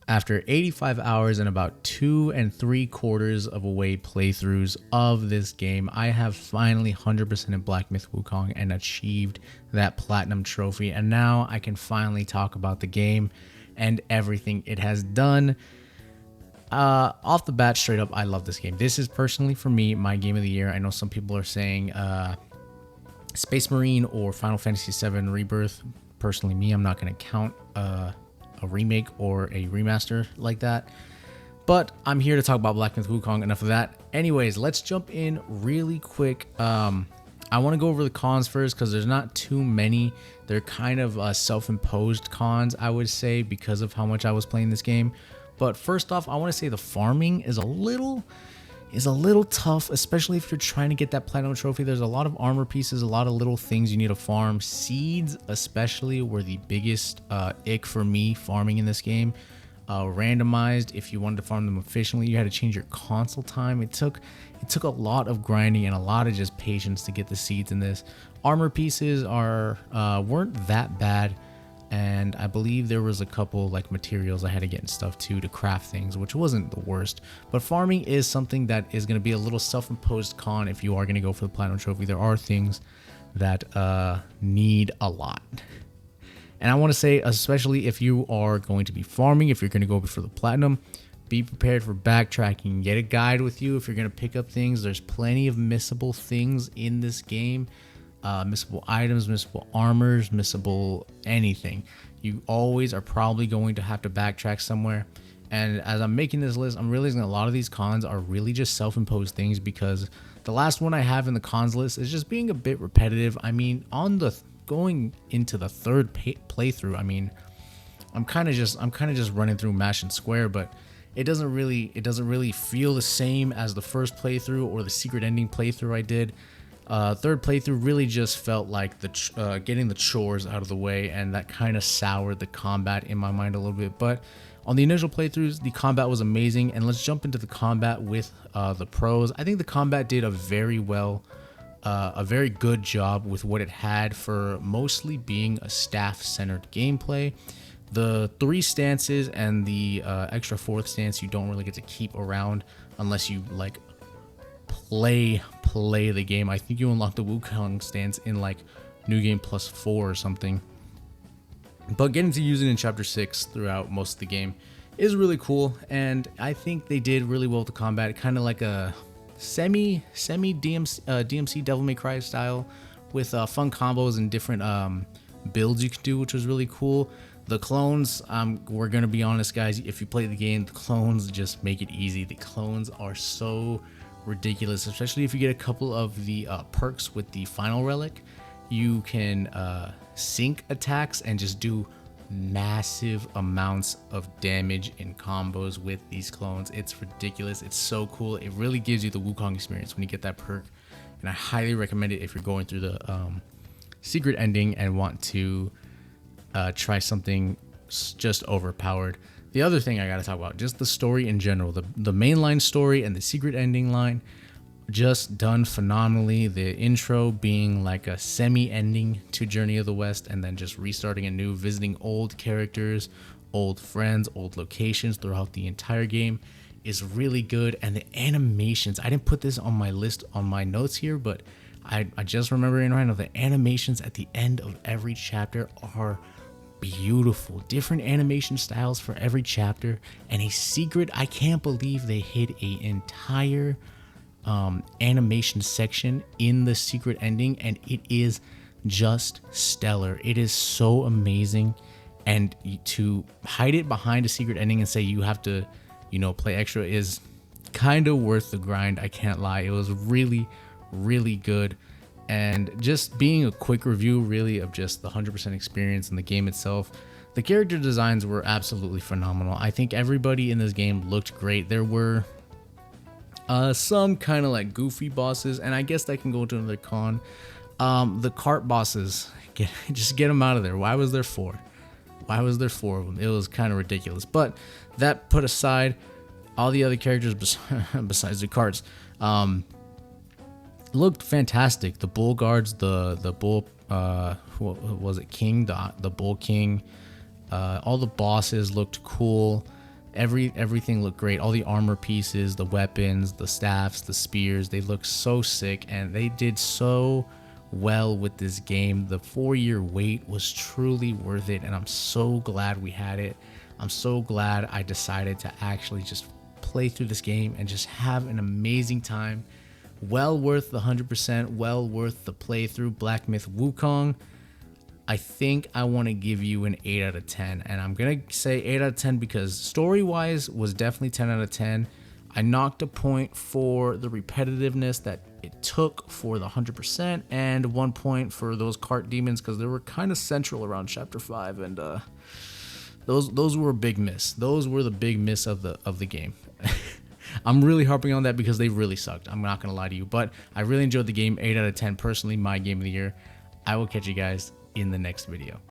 After 85 hours and about 2 3/4 of away playthroughs of this game, I have finally 100% in Black Myth Wukong and achieved that platinum trophy. And now I can finally talk about the game and everything it has done. Off the bat, straight up, I love this game. This is personally, for me, my game of the year. I know some people are saying Space Marine or Final Fantasy VII Rebirth. Personally, me, I'm not going to count a remake or a remaster like that. But I'm here to talk about Black Myth Wukong. Enough of that. Anyways, let's jump in really quick. I want to go over the cons first because there's not too many. They're kind of self-imposed cons, I would say, because of how much I was playing this game. But first off, I want to say the farming is a little tough, especially if you're trying to get that platinum trophy. There's a lot of armor pieces, a lot of little things you need to farm. Seeds especially were the biggest ick for me farming in this game. Randomized, if you wanted to farm them efficiently, you had to change your console time. It took a lot of grinding and a lot of just patience to get the seeds in this. Armor pieces weren't that bad. And I believe there was a couple like materials I had to get and stuff too to craft things, which wasn't the worst. But farming is something that is going to be a little self-imposed con if you are going to go for the platinum trophy. There are things that need a lot. And I want to say, especially if you are going to be farming, if you're going to go for the platinum, be prepared for backtracking. Get a guide with you if you're going to pick up things. There's plenty of missable things in this game. Missable items, missable armors, missable anything. You always are probably going to have to backtrack somewhere. And as I'm making this list, I'm realizing a lot of these cons are really just self-imposed things, because the last one I have in the cons list is just being a bit repetitive. I mean, going into the third playthrough, I mean, I'm kind of just running through mash and square, but it doesn't really feel the same as the first playthrough or the secret ending playthrough I did. Third playthrough really just felt like getting the chores out of the way, and that kind of soured the combat in my mind a little bit. But on the initial playthroughs, the combat was amazing, and let's jump into the combat with the pros. I think the combat did a very good job with what it had for mostly being a staff-centered gameplay. The 3 stances and the extra 4th stance you don't really get to keep around unless you like play the game. I think you unlock the Wukong stance in like New Game Plus 4 or something. But getting to use it in Chapter 6 throughout most of the game is really cool, and I think they did really well with the combat. Kind of like a semi DMC Devil May Cry style with fun combos and different builds you can do, which was really cool. The clones, we're gonna be honest, guys. If you play the game, the clones just make it easy. The clones are so ridiculous, especially if you get a couple of the perks with the final relic. You can sync attacks and just do massive amounts of damage in combos with these clones. It's ridiculous. It's so cool. It really gives you the Wukong experience when you get that perk, and I highly recommend it if you're going through the secret ending and want to try something just overpowered. The other thing I gotta talk about, just the story in general, the mainline story and the secret ending line, just done phenomenally. The intro being like a semi-ending to Journey of the West, and then just restarting anew, visiting old characters, old friends, old locations throughout the entire game is really good. And the animations, I didn't put this on my list on my notes here, but I just remembering right now, the animations at the end of every chapter are beautiful. Different animation styles for every chapter, and a secret. I can't believe they hid a entire animation section in the secret ending, and it is just stellar. It is so amazing, and to hide it behind a secret ending and say you have to, play extra is kind of worth the grind. I can't lie. It was really good. And just being a quick review really of just the 100% experience in the game itself, the character designs were absolutely phenomenal. I think everybody in this game looked great. There were some kind of like goofy bosses, and I guess that can go into another con. The cart bosses, just get them out of there. Why was there 4? Why was there 4 of them? It was kind of ridiculous. But that put aside, all the other characters besides the carts looked fantastic. The bull guards, the bull, what was it, king, the bull king, all the bosses looked cool. Everything looked great. All the armor pieces, the weapons, the staffs, the spears, they look so sick, and they did so well with this game. The 4-year wait was truly worth it, and I'm so glad we had it. I'm so glad I decided to actually just play through this game and just have an amazing time. Well worth the 100%, well worth the playthrough. Black Myth Wukong, I think I want to give you an 8 out of 10, and I'm gonna say 8 out of 10 because story-wise was definitely 10 out of 10. I knocked a point for the repetitiveness that it took for the 100%, and 1 point for those cart demons because they were kind of central around chapter 5, and those were a big miss. Those were the big miss of the game. I'm really harping on that because they really sucked. I'm not gonna lie to you, but I really enjoyed the game. 8 out of 10, personally my game of the year. I will catch you guys in the next video.